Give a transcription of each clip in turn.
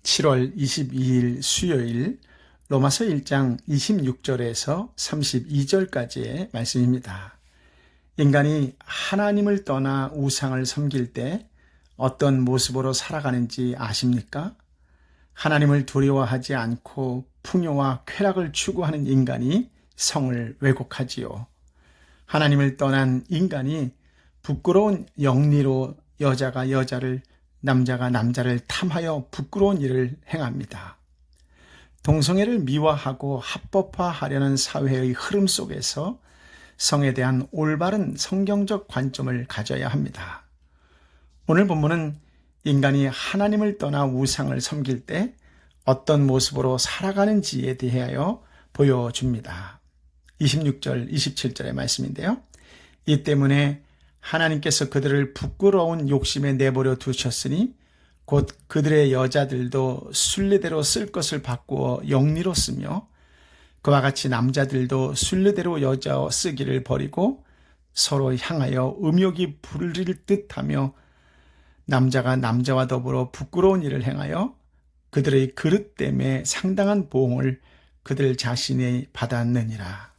7월 22일 수요일 로마서 1장 26절에서 32절까지의 말씀입니다. 인간이 하나님을 떠나 우상을 섬길 때 어떤 모습으로 살아가는지 아십니까? 하나님을 두려워하지 않고 풍요와 쾌락을 추구하는 인간이 성을 왜곡하지요. 하나님을 떠난 인간이 부끄러운 영리로 여자가 여자를, 남자가 남자를 탐하여 부끄러운 일을 행합니다. 동성애를 미화하고 합법화하려는 사회의 흐름 속에서 성에 대한 올바른 성경적 관점을 가져야 합니다. 오늘 본문은 인간이 하나님을 떠나 우상을 섬길 때 어떤 모습으로 살아가는지에 대하여 보여줍니다. 26절, 27절의 말씀인데요. 이 때문에 하나님께서 그들을 부끄러운 욕심에 내버려 두셨으니 곧 그들의 여자들도 순리대로 쓸 것을 바꾸어 영리로 쓰며 그와 같이 남자들도 순리대로 여자 쓰기를 버리고 서로 향하여 음욕이 부릴 듯하며 남자가 남자와 더불어 부끄러운 일을 행하여 그들의 그릇 때문에 상당한 보응을 그들 자신이 받았느니라.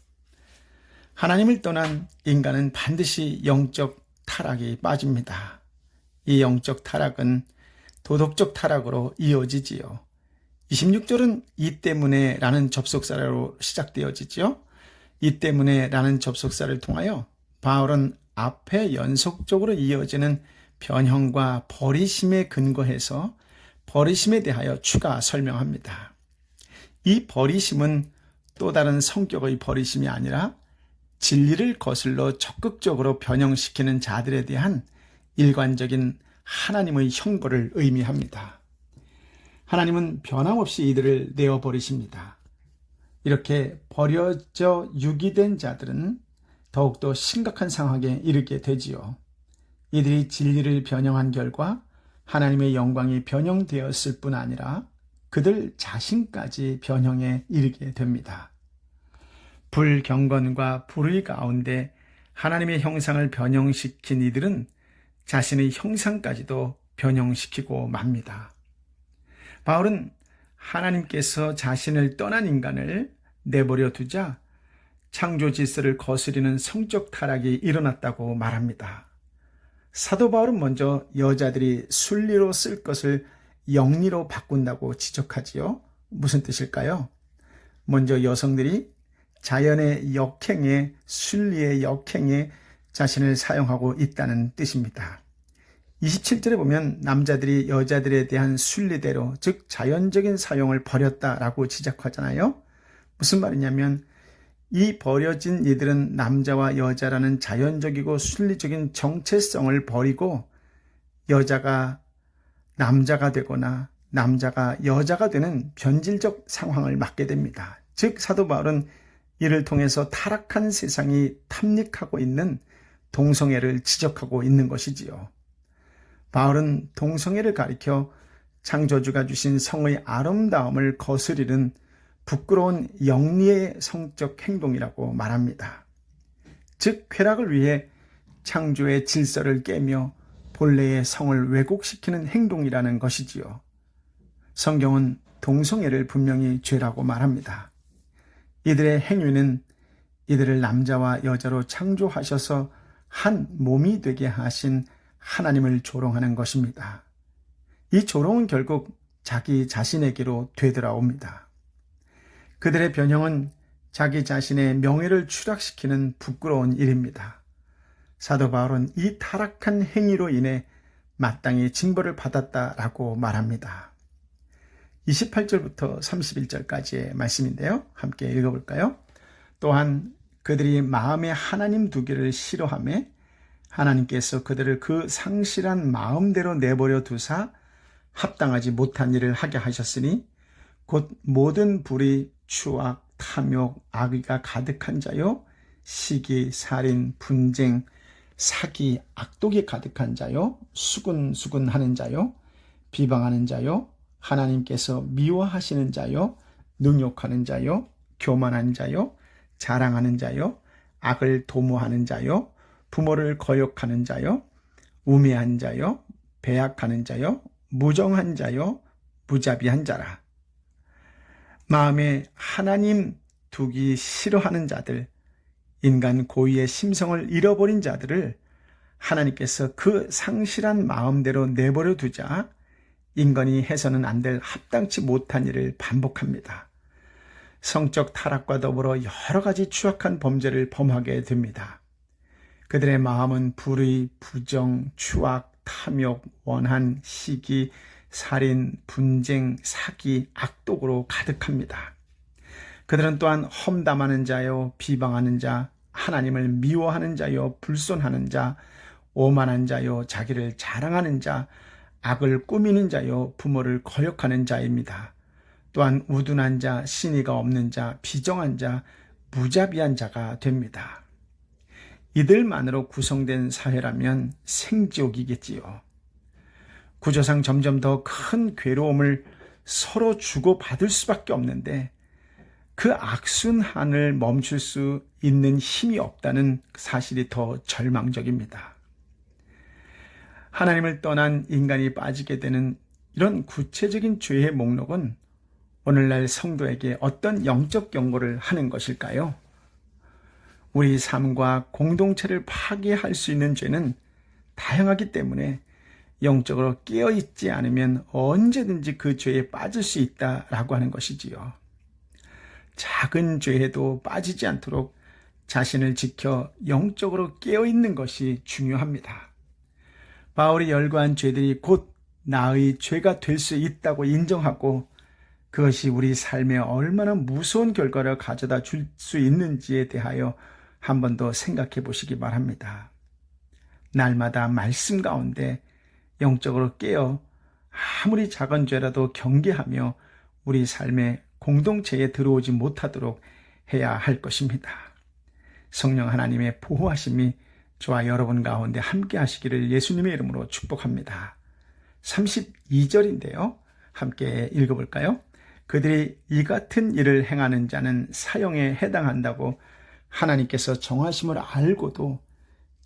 하나님을 떠난 인간은 반드시 영적 타락이 빠집니다. 이 영적 타락은 도덕적 타락으로 이어지지요. 26절은 이 때문에 라는 접속사로 시작되어지지요. 이 때문에 라는 접속사를 통하여 바울은 앞에 연속적으로 이어지는 변형과 버리심에 근거해서 버리심에 대하여 추가 설명합니다. 이 버리심은 또 다른 성격의 버리심이 아니라 진리를 거슬러 적극적으로 변형시키는 자들에 대한 일관적인 하나님의 형벌을 의미합니다. 하나님은 변함없이 이들을 내어버리십니다. 이렇게 버려져 유기된 자들은 더욱더 심각한 상황에 이르게 되지요. 이들이 진리를 변형한 결과 하나님의 영광이 변형되었을 뿐 아니라 그들 자신까지 변형에 이르게 됩니다. 불경건과 불의 가운데 하나님의 형상을 변형시킨 이들은 자신의 형상까지도 변형시키고 맙니다. 바울은 하나님께서 자신을 떠난 인간을 내버려 두자 창조 질서를 거스리는 성적 타락이 일어났다고 말합니다. 사도 바울은 먼저 여자들이 순리로 쓸 것을 영리로 바꾼다고 지적하지요. 무슨 뜻일까요? 먼저 여성들이 자연의 역행에, 순리의 역행에 자신을 사용하고 있다는 뜻입니다. 27절에 보면 남자들이 여자들에 대한 순리대로, 즉 자연적인 사용을 버렸다라고 지적하잖아요. 무슨 말이냐면 이 버려진 이들은 남자와 여자라는 자연적이고 순리적인 정체성을 버리고 여자가 남자가 되거나 남자가 여자가 되는 변질적 상황을 맞게 됩니다. 즉 사도 바울은 이를 통해서 타락한 세상이 탐닉하고 있는 동성애를 지적하고 있는 것이지요. 바울은 동성애를 가리켜 창조주가 주신 성의 아름다움을 거스리는 부끄러운 영리의 성적 행동이라고 말합니다. 즉 쾌락을 위해 창조의 질서를 깨며 본래의 성을 왜곡시키는 행동이라는 것이지요. 성경은 동성애를 분명히 죄라고 말합니다. 이들의 행위는 이들을 남자와 여자로 창조하셔서 한 몸이 되게 하신 하나님을 조롱하는 것입니다. 이 조롱은 결국 자기 자신에게로 되돌아옵니다. 그들의 변형은 자기 자신의 명예를 추락시키는 부끄러운 일입니다. 사도 바울은 이 타락한 행위로 인해 마땅히 징벌을 받았다라고 말합니다. 28절부터 31절까지의 말씀인데요. 함께 읽어볼까요? 또한 그들이 마음에 하나님 두기를 싫어하며 하나님께서 그들을 그 상실한 마음대로 내버려 두사 합당하지 못한 일을 하게 하셨으니 곧 모든 불의, 추악, 탐욕, 악의가 가득한 자요, 시기, 살인, 분쟁, 사기, 악독이 가득한 자요, 수군수군하는 자요, 비방하는 자요, 하나님께서 미워하시는 자요, 능욕하는 자요, 교만한 자요, 자랑하는 자요, 악을 도모하는 자요, 부모를 거역하는 자요, 우매한 자요, 배약하는 자요, 무정한 자요, 무자비한 자라. 마음에 하나님 두기 싫어하는 자들, 인간 고유의 심성을 잃어버린 자들을 하나님께서 그 상실한 마음대로 내버려 두자 인간이 해서는 안 될 합당치 못한 일을 반복합니다. 성적 타락과 더불어 여러 가지 추악한 범죄를 범하게 됩니다. 그들의 마음은 불의, 부정, 추악, 탐욕, 원한, 시기, 살인, 분쟁, 사기, 악독으로 가득합니다. 그들은 또한 험담하는 자요, 비방하는 자, 하나님을 미워하는 자요, 불손하는 자, 오만한 자요, 자기를 자랑하는 자, 악을 꾸미는 자요, 부모를 거역하는 자입니다. 또한 우둔한 자, 신의가 없는 자, 비정한 자, 무자비한 자가 됩니다. 이들만으로 구성된 사회라면 생지옥이겠지요. 구조상 점점 더 큰 괴로움을 서로 주고받을 수밖에 없는데 그 악순환을 멈출 수 있는 힘이 없다는 사실이 더 절망적입니다. 하나님을 떠난 인간이 빠지게 되는 이런 구체적인 죄의 목록은 오늘날 성도에게 어떤 영적 경고를 하는 것일까요? 우리 삶과 공동체를 파괴할 수 있는 죄는 다양하기 때문에 영적으로 깨어있지 않으면 언제든지 그 죄에 빠질 수 있다라고 하는 것이지요. 작은 죄에도 빠지지 않도록 자신을 지켜 영적으로 깨어있는 것이 중요합니다. 바울이 열거한 죄들이 곧 나의 죄가 될 수 있다고 인정하고 그것이 우리 삶에 얼마나 무서운 결과를 가져다 줄 수 있는지에 대하여 한 번 더 생각해 보시기 바랍니다. 날마다 말씀 가운데 영적으로 깨어 아무리 작은 죄라도 경계하며 우리 삶의 공동체에 들어오지 못하도록 해야 할 것입니다. 성령 하나님의 보호하심이 저와 여러분 가운데 함께 하시기를 예수님의 이름으로 축복합니다. 32절인데요. 함께 읽어볼까요? 그들이 이 같은 일을 행하는 자는 사형에 해당한다고 하나님께서 정하심을 알고도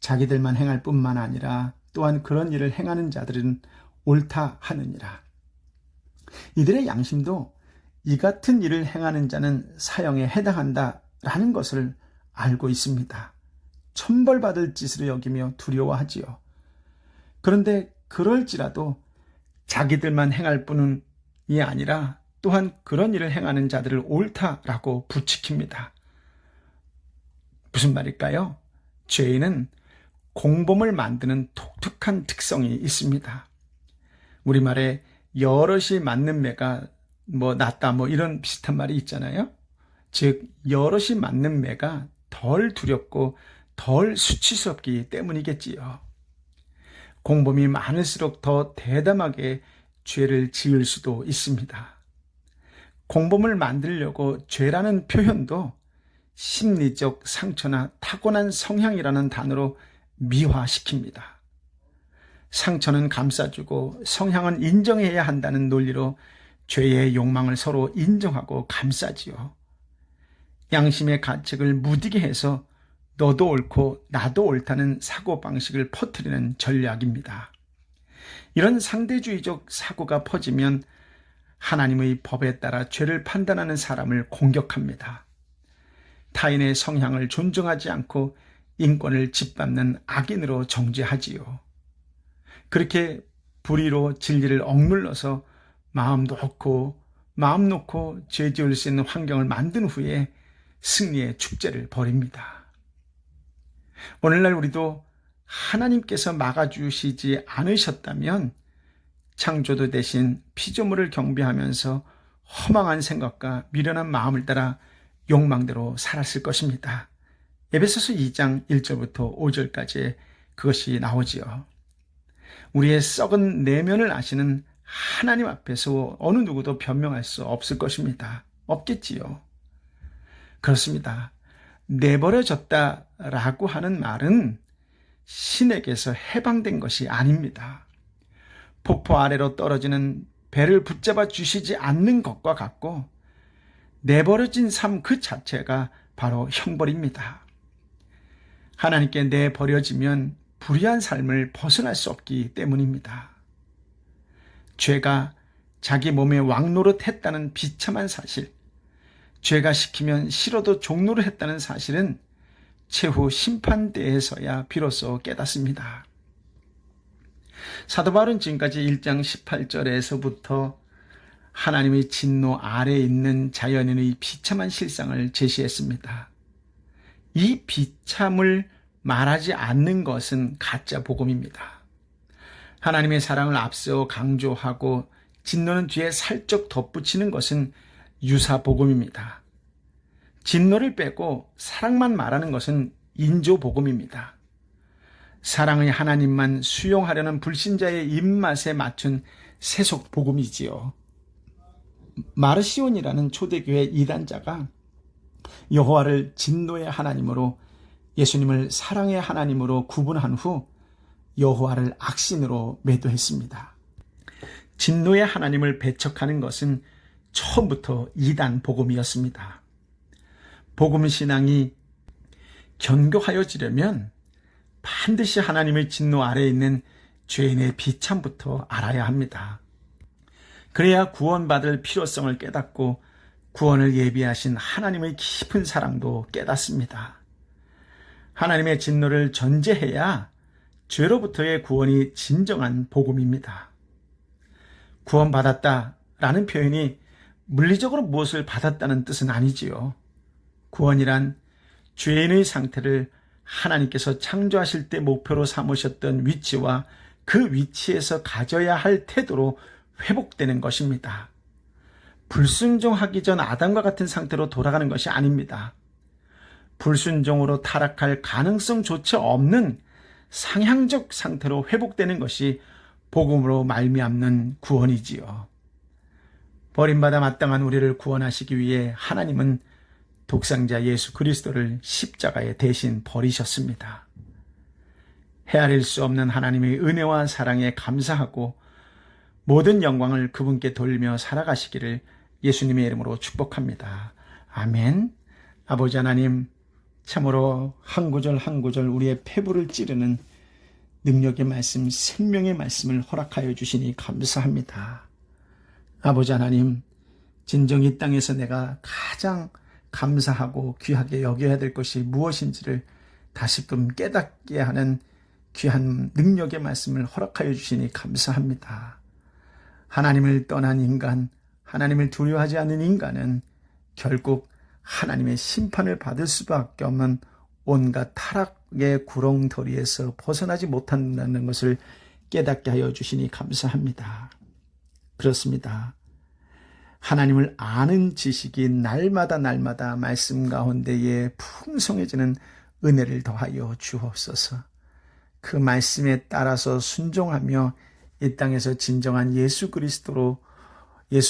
자기들만 행할 뿐만 아니라 또한 그런 일을 행하는 자들은 옳다 하느니라. 이들의 양심도 이 같은 일을 행하는 자는 사형에 해당한다라는 것을 알고 있습니다. 천벌받을 짓으로 여기며 두려워하지요. 그런데 그럴지라도 자기들만 행할 뿐이 아니라 또한 그런 일을 행하는 자들을 옳다라고 부추깁니다. 무슨 말일까요? 죄인은 공범을 만드는 독특한 특성이 있습니다. 우리말에 여럿이 맞는 매가 낫다 이런 비슷한 말이 있잖아요. 즉 여럿이 맞는 매가 덜 두렵고 덜 수치스럽기 때문이겠지요. 공범이 많을수록 더 대담하게 죄를 지을 수도 있습니다. 공범을 만들려고 죄라는 표현도 심리적 상처나 타고난 성향이라는 단어로 미화시킵니다. 상처는 감싸주고 성향은 인정해야 한다는 논리로 죄의 욕망을 서로 인정하고 감싸지요. 양심의 가책을 무디게 해서 너도 옳고 나도 옳다는 사고방식을 퍼뜨리는 전략입니다. 이런 상대주의적 사고가 퍼지면 하나님의 법에 따라 죄를 판단하는 사람을 공격합니다. 타인의 성향을 존중하지 않고 인권을 짓밟는 악인으로 정죄하지요. 그렇게 불의로 진리를 억눌러서 마음 놓고 죄 지을 수 있는 환경을 만든 후에 승리의 축제를 벌입니다. 오늘날 우리도 하나님께서 막아주시지 않으셨다면 창조주 대신 피조물을 경배하면서 허망한 생각과 미련한 마음을 따라 욕망대로 살았을 것입니다. 에베소서 2장 1절부터 5절까지 그것이 나오지요. 우리의 썩은 내면을 아시는 하나님 앞에서 어느 누구도 변명할 수 없을 것입니다. 없겠지요. 그렇습니다. 내버려졌다라고 하는 말은 신에게서 해방된 것이 아닙니다. 폭포 아래로 떨어지는 배를 붙잡아 주시지 않는 것과 같고 내버려진 삶 그 자체가 바로 형벌입니다. 하나님께 내버려지면 불의한 삶을 벗어날 수 없기 때문입니다. 죄가 자기 몸에 왕노릇 했다는 비참한 사실, 죄가 시키면 싫어도 종노릇 했다는 사실은 최후 심판대에서야 비로소 깨닫습니다. 사도 바울은 지금까지 1장 18절에서부터 하나님의 진노 아래에 있는 자연인의 비참한 실상을 제시했습니다. 이 비참을 말하지 않는 것은 가짜 복음입니다. 하나님의 사랑을 앞세워 강조하고 진노는 뒤에 살짝 덧붙이는 것은 유사 복음입니다. 진노를 빼고 사랑만 말하는 것은 인조 복음입니다. 사랑의 하나님만 수용하려는 불신자의 입맛에 맞춘 세속 복음이지요. 마르시온이라는 초대교회 이단자가 여호와를 진노의 하나님으로, 예수님을 사랑의 하나님으로 구분한 후 여호와를 악신으로 매도했습니다. 진노의 하나님을 배척하는 것은 처음부터 이단 복음이었습니다. 복음 신앙이 견고하여지려면 반드시 하나님의 진노 아래에 있는 죄인의 비참부터 알아야 합니다. 그래야 구원받을 필요성을 깨닫고 구원을 예비하신 하나님의 깊은 사랑도 깨닫습니다. 하나님의 진노를 전제해야 죄로부터의 구원이 진정한 복음입니다. 구원받았다라는 표현이 물리적으로 무엇을 받았다는 뜻은 아니지요. 구원이란 죄인의 상태를 하나님께서 창조하실 때 목표로 삼으셨던 위치와 그 위치에서 가져야 할 태도로 회복되는 것입니다. 불순종하기 전 아담과 같은 상태로 돌아가는 것이 아닙니다. 불순종으로 타락할 가능성조차 없는 상향적 상태로 회복되는 것이 복음으로 말미암는 구원이지요. 버림받아 마땅한 우리를 구원하시기 위해 하나님은 독생자 예수 그리스도를 십자가에 대신 버리셨습니다. 헤아릴 수 없는 하나님의 은혜와 사랑에 감사하고 모든 영광을 그분께 돌며 살아가시기를 예수님의 이름으로 축복합니다. 아멘. 아버지 하나님, 참으로 한 구절 한 구절 우리의 폐부를 찌르는 능력의 말씀, 생명의 말씀을 허락하여 주시니 감사합니다. 아버지 하나님, 진정 이 땅에서 내가 가장 감사하고 귀하게 여겨야 될 것이 무엇인지를 다시금 깨닫게 하는 귀한 능력의 말씀을 허락하여 주시니 감사합니다. 하나님을 떠난 인간, 하나님을 두려워하지 않는 인간은 결국 하나님의 심판을 받을 수밖에 없는 온갖 타락의 구렁더리에서 벗어나지 못한다는 것을 깨닫게 하여 주시니 감사합니다. 그렇습니다. 하나님을 아는 지식이 날마다 말씀 가운데에 풍성해지는 은혜를 더하여 주옵소서. 그 말씀에 따라서 순종하며 이 땅에서 진정한 예수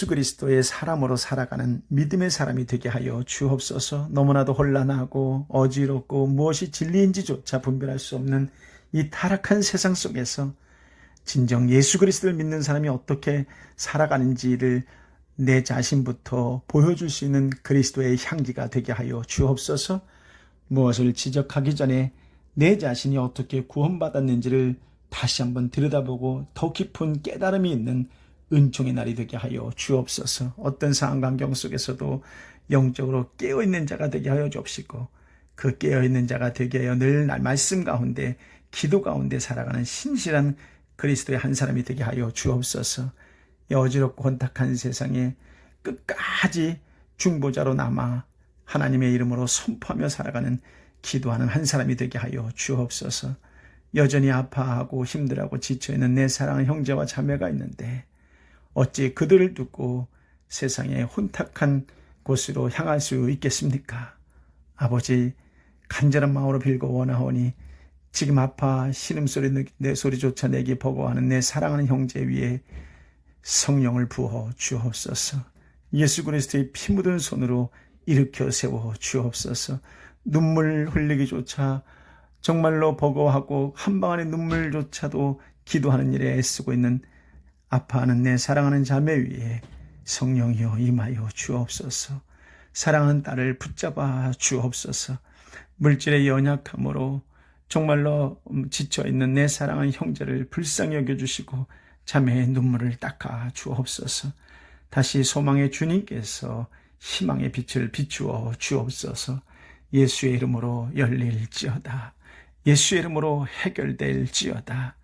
그리스도의 사람으로 살아가는 믿음의 사람이 되게 하여 주옵소서. 너무나도 혼란하고 어지럽고 무엇이 진리인지조차 분별할 수 없는 이 타락한 세상 속에서 진정 예수 그리스도를 믿는 사람이 어떻게 살아가는지를 내 자신부터 보여줄 수 있는 그리스도의 향기가 되게 하여 주옵소서. 무엇을 지적하기 전에 내 자신이 어떻게 구원받았는지를 다시 한번 들여다보고 더 깊은 깨달음이 있는 은총의 날이 되게 하여 주옵소서. 어떤 상황 환경 속에서도 영적으로 깨어있는 자가 되게 하여 주옵시고, 그 깨어있는 자가 되게 하여 늘 말씀 가운데 기도 가운데 살아가는 신실한 그리스도의 한 사람이 되게 하여 주옵소서. 어지럽고 혼탁한 세상에 끝까지 중보자로 남아 하나님의 이름으로 선포하며 살아가는 기도하는 한 사람이 되게 하여 주옵소서. 여전히 아파하고 힘들어하고 지쳐있는 내 사랑하는 형제와 자매가 있는데 어찌 그들을 두고 세상의 혼탁한 곳으로 향할 수 있겠습니까? 아버지, 간절한 마음으로 빌고 원하오니 지금 아파 신음소리 내 소리조차 내게 버거워하는 내 사랑하는 형제 위에 성령을 부어 주옵소서. 예수 그리스도의 피 묻은 손으로 일으켜 세워 주옵소서. 눈물 흘리기조차 정말로 버거워하고 한방 안의 눈물조차도 기도하는 일에 애쓰고 있는 아파하는 내 사랑하는 자매 위에 성령이여 임하여 주옵소서. 사랑하는 딸을 붙잡아 주옵소서. 물질의 연약함으로 정말로 지쳐있는 내 사랑하는 형제를 불쌍히 여겨주시고 자매의 눈물을 닦아 주옵소서. 다시 소망의 주님께서 희망의 빛을 비추어 주옵소서. 예수의 이름으로 열릴지어다. 예수의 이름으로 해결될지어다.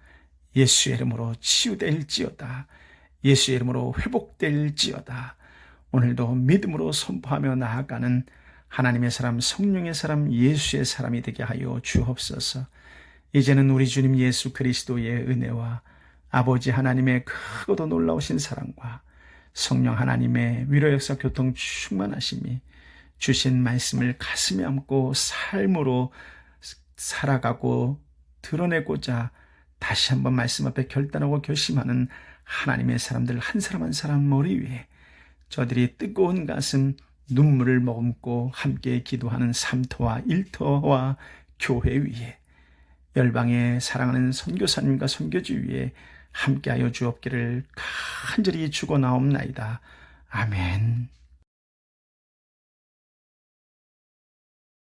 예수의 이름으로 치유될지어다. 예수의 이름으로 회복될지어다. 오늘도 믿음으로 선포하며 나아가는 하나님의 사람, 성령의 사람, 예수의 사람이 되게 하여 주옵소서. 이제는 우리 주님 예수 그리스도의 은혜와 아버지 하나님의 크고도 놀라우신 사랑과 성령 하나님의 위로 역사 교통 충만하심이 주신 말씀을 가슴에 안고 삶으로 살아가고 드러내고자 다시 한번 말씀 앞에 결단하고 결심하는 하나님의 사람들 한 사람 한 사람 머리 위에 저들이 뜨거운 가슴 눈물을 머금고 함께 기도하는 삼터와 일터와 교회 위에 열방에 사랑하는 선교사님과 선교주 위에 함께하여 주옵기를 간절히 축원하옵나이다. 아멘.